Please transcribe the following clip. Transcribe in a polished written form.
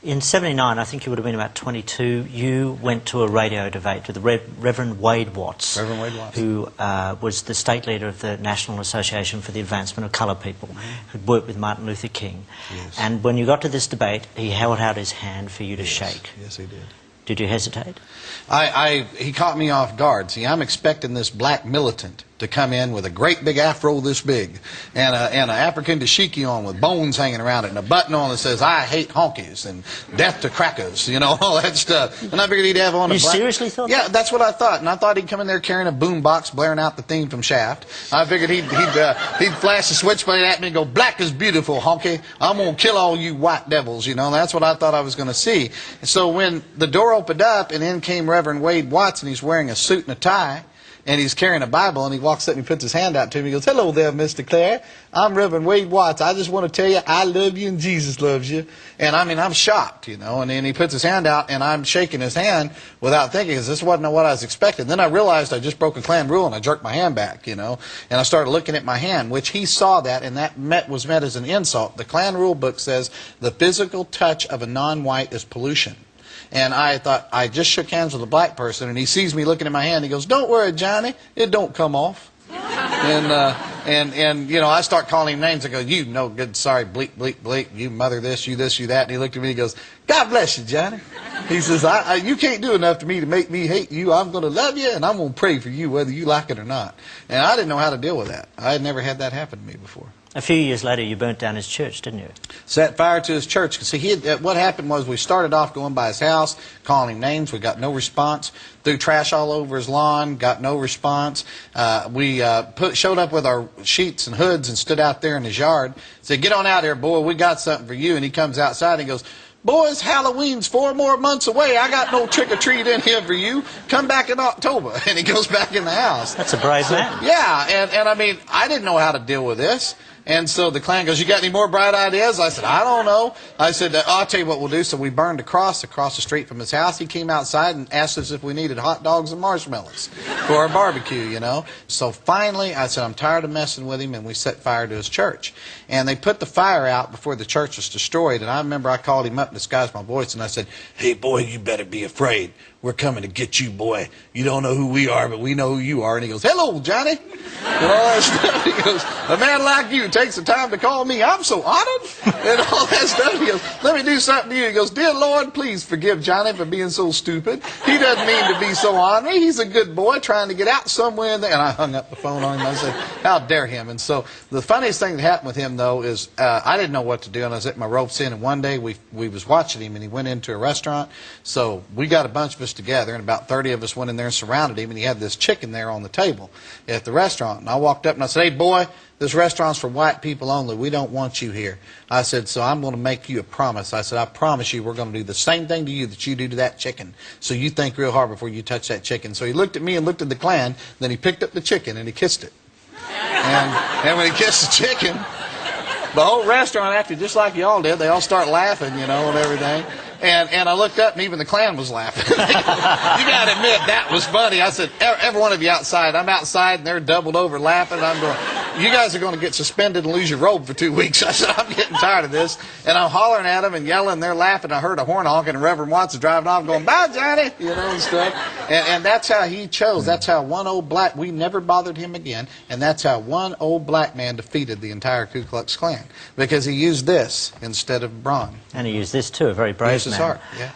In '79, I think you would have been about 22, you went to a radio debate with the Reverend Wade Watts, who was the state leader of the National Association for the Advancement of Coloured People, who'd worked with Martin Luther King. Yes. And when you got to this debate, he held out his hand for you to shake. Yes, he did. Did you hesitate? He caught me off guard. See, I'm expecting this black militant to come in with a great big afro this big and an African dashiki on with bones hanging around it and a button on that says, "I hate honkies," and "death to crackers," you know, all that stuff. And I figured he'd have on a black... You seriously thought Yeah, that? that's what I thought. And I thought he'd come in there carrying a boom box blaring out the theme from Shaft. I figured he'd flash the switchblade at me and go, "Black is beautiful, honky. I'm going to kill all you white devils," you know. And that's what I thought I was going to see. And so when the door opened up and in came Reverend Wade Watts, and he's wearing a suit and a tie, and he's carrying a Bible, and he walks up and he puts his hand out to me. He goes, "Hello there, Mr. Clary. I'm Reverend Wade Watts. I just want to tell you I love you and Jesus loves you." And I mean, I'm shocked, you know. And then he puts his hand out, and I'm shaking his hand without thinking, because this wasn't what I was expecting. Then I realized I just broke a Klan rule, and I jerked my hand back, you know. And I started looking at my hand, which he saw that, and that was met as an insult. The Klan rule book says the physical touch of a non-white is pollution. And I thought, I just shook hands with a black person, and he sees me looking at my hand. He goes, "Don't worry, Johnny, it don't come off." And you know, I start calling him names. I go, "You no good, sorry, bleep, bleep, bleep, you mother this, you that." And he looked at me and he goes, "God bless you, Johnny." He says, you can't do enough to me to make me hate you. I'm going to love you, and I'm going to pray for you whether you like it or not." And I didn't know how to deal with that. I had never had that happen to me before. A few years later, you burnt down his church, didn't you? Set fire to his church. See, what happened was we started off going by his house, calling him names. We got no response. Threw trash all over his lawn. Got no response. We showed up with our sheets and hoods and stood out there in his yard. Said, "Get on out here, boy. We got something for you." And he comes outside and he goes, "Boys, Halloween's 4 more months away. I got no trick-or-treat in here for you. Come back in October." And he goes back in the house. That's a brave man. Yeah, and I mean, I didn't know how to deal with this. And so the Klan goes, "You got any more bright ideas?" I said, "I don't know." I said, "I'll tell you what we'll do." So we burned a cross across the street from his house. He came outside and asked us if we needed hot dogs and marshmallows for our barbecue, you know. So finally, I said, "I'm tired of messing with him," and we set fire to his church. And they put the fire out before the church was destroyed. And I remember I called him up and disguised my voice, and I said, "Hey, boy, you better be afraid. We're coming to get you, boy. You don't know who we are, but we know who you are." And he goes, "Hello, Johnny." And all that stuff. He goes, "A man like you takes the time to call me. I'm so honored." And all that stuff. He goes, "Let me do something to you." He goes, "Dear Lord, please forgive Johnny for being so stupid. He doesn't mean to be so ornery. He's a good boy trying to get out somewhere in there." And I hung up the phone on him. I said, "How dare him?" And so the funniest thing that happened with him, though, is I didn't know what to do. And I was at my ropes in. And one day we was watching him, and he went into a restaurant. So we got a bunch of us together, and about 30 of us went in there and surrounded him. And he had this chicken there on the table at the restaurant. And I walked up and I said, "Hey, boy, this restaurant's for white people only. We don't want you here." I said, "So I'm going to make you a promise." I said, "I promise you we're going to do the same thing to you that you do to that chicken. So you think real hard before you touch that chicken." So he looked at me and looked at the Klan. Then he picked up the chicken and he kissed it. And when he kissed the chicken, the whole restaurant acted just like y'all did. They all start laughing, you know, and everything. And I looked up, and even the Klan was laughing. You got to admit, that was funny. I said, every one of you outside. I'm outside, and they're doubled over laughing. I'm going, "You guys are going to get suspended and lose your robe for 2 weeks." I said, "I'm getting tired of this." And I'm hollering at them and yelling, and they're laughing. I heard a horn honking, and Reverend Watts is driving off going, "Bye, Johnny," you know, and stuff. And that's how he chose. That's how one old black, we never bothered him again, and that's how one old black man defeated the entire Ku Klux Klan, because he used this instead of brawn. And he used this too, a very brave man. Heart, yeah.